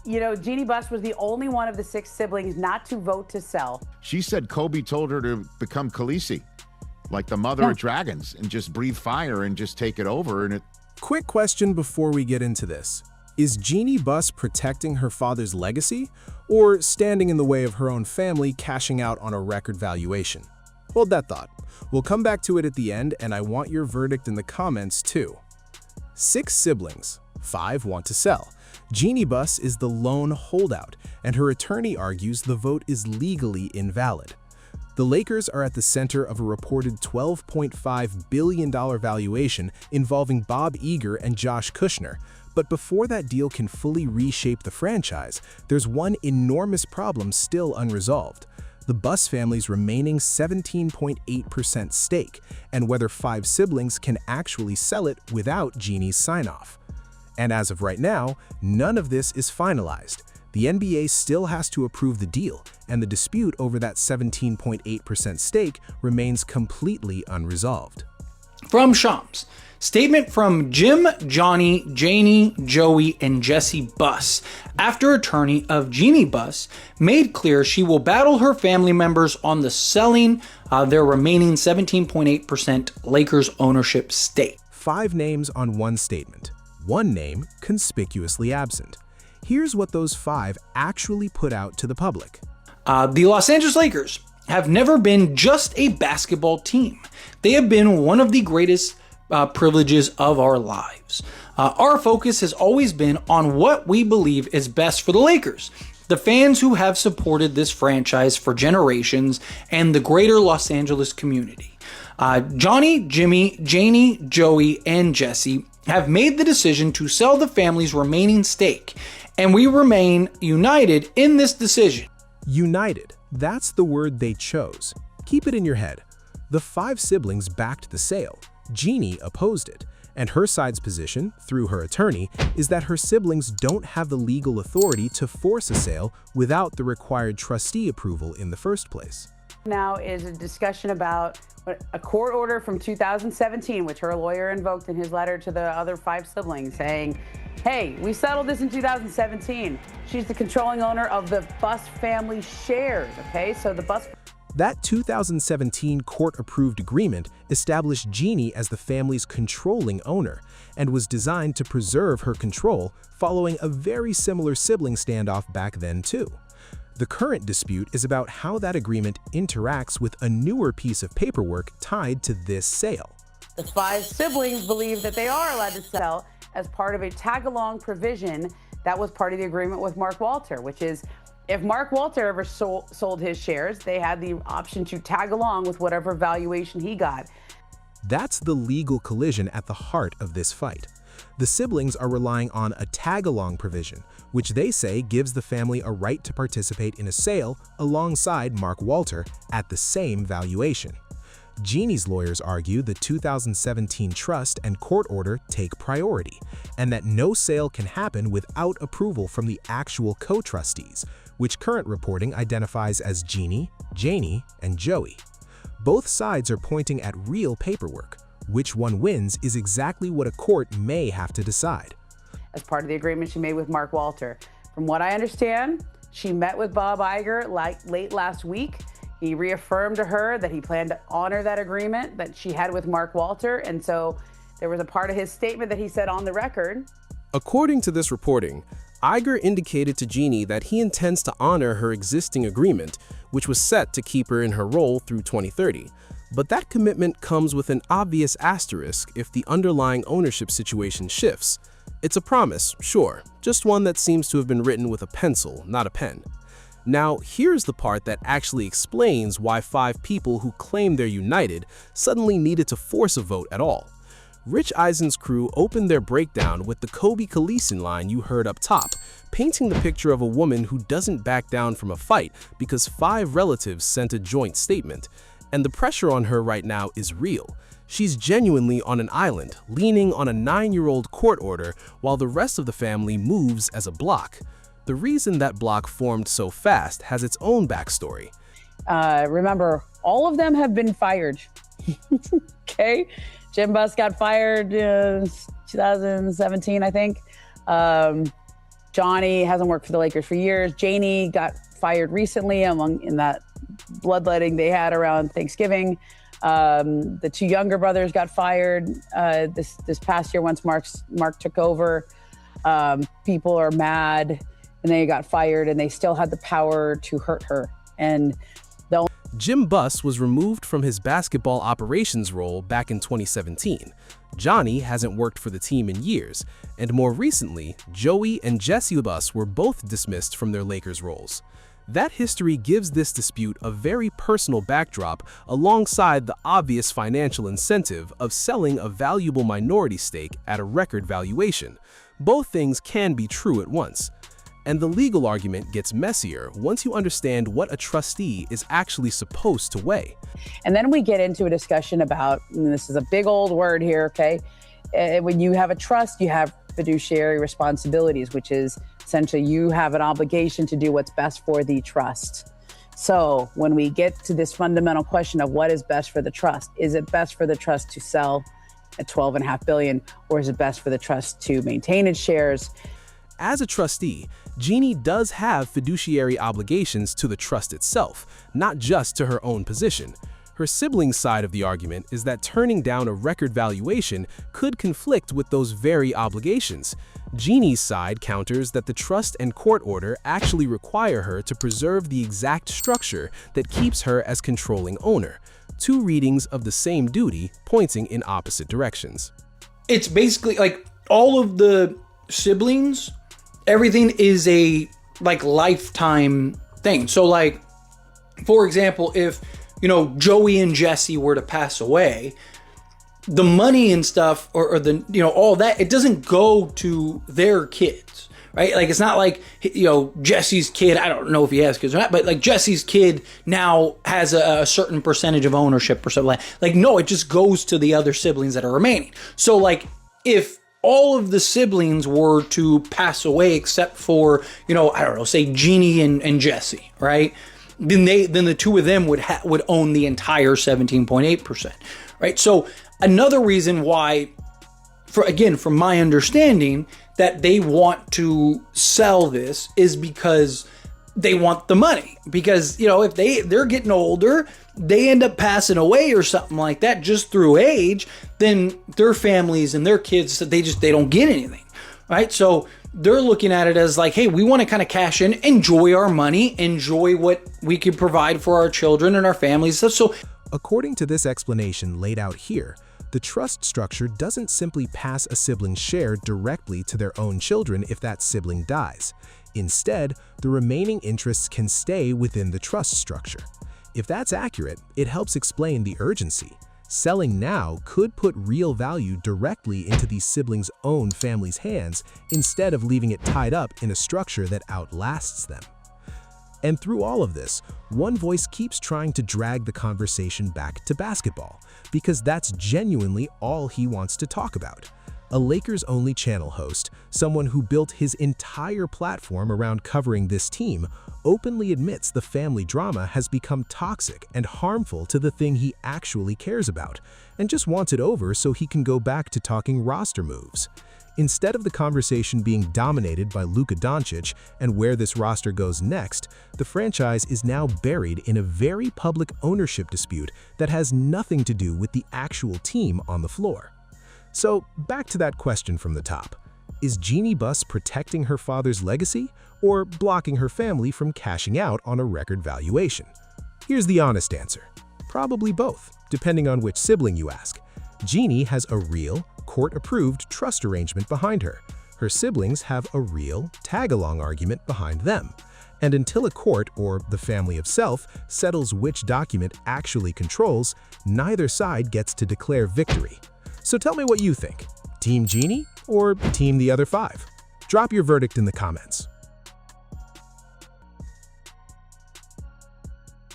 You know, Jeanie Buss was the only one of the 6 siblings not to vote to sell. She said Kobe told her to become Khaleesi, like the mother of dragons, and just breathe fire and just take it over. And it. Quick question before we get into this. Is Jeanie Buss protecting her father's legacy, or standing in the way of her own family cashing out on a record valuation? Hold that thought. We'll come back to it at the end, and I want your verdict in the comments too. 6 siblings, 5 want to sell. Jeanie Buss is the lone holdout, and her attorney argues the vote is legally invalid. The Lakers are at the center of a reported $12.5 billion valuation involving Bob Iger and Josh Kushner. But before that deal can fully reshape the franchise, there's one enormous problem still unresolved: the Buss family's remaining 17.8% stake, and whether 5 siblings can actually sell it without Jeannie's sign-off. And as of right now, none of this is finalized. The NBA still has to approve the deal, and the dispute over that 17.8% stake remains completely unresolved. From Shams, statement from Jim, Johnny, Janie, Joey, and Jesse Buss, after attorney of Jeanie Buss made clear she will battle her family members on the selling their remaining 17.8% Lakers ownership stake. 5 names on one statement, 1 name conspicuously absent. Here's what those 5 actually put out to the public. The Los Angeles Lakers have never been just a basketball team. They have been one of the greatest privileges of our lives. Our focus has always been on what we believe is best for the Lakers, the fans who have supported this franchise for generations, and the greater Los Angeles community. Johnny, Jimmy, Janie, Joey, and Jesse have made the decision to sell the family's remaining stake, and we remain united in this decision. United, that's the word they chose. Keep it in your head. The 5 siblings backed the sale. Jeanie opposed it, and her side's position, through her attorney, is that her siblings don't have the legal authority to force a sale without the required trustee approval in the first place. Now is a discussion about a court order from 2017, which her lawyer invoked in his letter to the other 5 siblings, saying, hey, we settled this in 2017. She's the controlling owner of the Buss family shares, okay? So the Buss... That 2017 court-approved agreement established Jeanie as the family's controlling owner and was designed to preserve her control following a very similar sibling standoff back then too. The current dispute is about how that agreement interacts with a newer piece of paperwork tied to this sale. The 5 siblings believe that they are allowed to sell as part of a tag-along provision that was part of the agreement with Mark Walter, which is if Mark Walter ever sold his shares, they had the option to tag along with whatever valuation he got. That's the legal collision at the heart of this fight. The siblings are relying on a tag-along provision, which they say gives the family a right to participate in a sale alongside Mark Walter at the same valuation. Jeannie's lawyers argue the 2017 trust and court order take priority, and that no sale can happen without approval from the actual co-trustees, which current reporting identifies as Jeanie, Janie, and Joey. Both sides are pointing at real paperwork. Which one wins is exactly what a court may have to decide. As part of the agreement she made with Mark Walter. From what I understand, she met with Bob Iger late last week. He reaffirmed to her that he planned to honor that agreement that she had with Mark Walter, and so there was a part of his statement that he said on the record. According to this reporting, Iger indicated to Jeanie that he intends to honor her existing agreement, which was set to keep her in her role through 2030. But that commitment comes with an obvious asterisk if the underlying ownership situation shifts. It's a promise, sure, just one that seems to have been written with a pencil, not a pen. Now, here's the part that actually explains why 5 people who claim they're united suddenly needed to force a vote at all. Rich Eisen's crew opened their breakdown with the Kobe Khaleesi line you heard up top, painting the picture of a woman who doesn't back down from a fight because 5 relatives sent a joint statement. And the pressure on her right now is real. She's genuinely on an island, leaning on a 9-year-old court order while the rest of the family moves as a block. The reason that block formed so fast has its own backstory. Remember, all of them have been fired. Okay? Jim Buss got fired in 2017, I think. Johnny hasn't worked for the Lakers for years. Jeanie got fired recently in that bloodletting they had around Thanksgiving. The two younger brothers got fired this past year once Mark took over. People are mad, and they got fired, and they still had the power to hurt her. And Jim Buss was removed from his basketball operations role back in 2017. Johnny hasn't worked for the team in years, and more recently, Joey and Jeanie Buss were both dismissed from their Lakers roles. That history gives this dispute a very personal backdrop alongside the obvious financial incentive of selling a valuable minority stake at a record valuation. Both things can be true at once. And the legal argument gets messier once you understand what a trustee is actually supposed to weigh. And then we get into a discussion about, and this is a big old word here, okay? When you have a trust, you have fiduciary responsibilities, which is essentially you have an obligation to do what's best for the trust. So when we get to this fundamental question of what is best for the trust, is it best for the trust to sell at $12.5 billion, or is it best for the trust to maintain its shares? As a trustee, Jeanie does have fiduciary obligations to the trust itself, not just to her own position. Her sibling's side of the argument is that turning down a record valuation could conflict with those very obligations. Jeanie's side counters that the trust and court order actually require her to preserve the exact structure that keeps her as controlling owner. Two readings of the same duty pointing in opposite directions. It's basically like all of the siblings, everything is a lifetime thing. So like, for example, if Joey and Jeanie were to pass away, the money and stuff or the all that, it doesn't go to their kids, right? Like, it's not like Jesse's kid, I don't know if he has kids or not, but like Jesse's kid now has a certain percentage of ownership or something like no, it just goes to the other siblings that are remaining. So like, if all of the siblings were to pass away except for, I don't know, say Jeanie and Jesse, right? Then the two of them would own the entire 17.8%, right? So another reason why, from my understanding, that they want to sell this is because they want the money. Because, if they're getting older, they end up passing away or something like that just through age, then their families and their kids, they don't get anything, right? So they're looking at it as like, hey, we want to kind of cash in, enjoy our money, enjoy what we can provide for our children and our families. So according to this explanation laid out here, the trust structure doesn't simply pass a sibling's share directly to their own children if that sibling dies. Instead, the remaining interests can stay within the trust structure. If that's accurate, it helps explain the urgency. Selling now could put real value directly into these siblings' own family's hands instead of leaving it tied up in a structure that outlasts them. And through all of this, one voice keeps trying to drag the conversation back to basketball, because that's genuinely all he wants to talk about. A Lakers-only channel host, someone who built his entire platform around covering this team, openly admits the family drama has become toxic and harmful to the thing he actually cares about, and just wants it over so he can go back to talking roster moves. Instead of the conversation being dominated by Luka Doncic and where this roster goes next, the franchise is now buried in a very public ownership dispute that has nothing to do with the actual team on the floor. So, back to that question from the top. Is Jeanie Buss protecting her father's legacy or blocking her family from cashing out on a record valuation? Here's the honest answer. Probably both, depending on which sibling you ask. Jeanie has a real, court-approved trust arrangement behind her. Her siblings have a real, tag-along argument behind them. And until a court, or the family itself, settles which document actually controls, neither side gets to declare victory. So tell me what you think. Team Jeanie or Team the other five? Drop your verdict in the comments.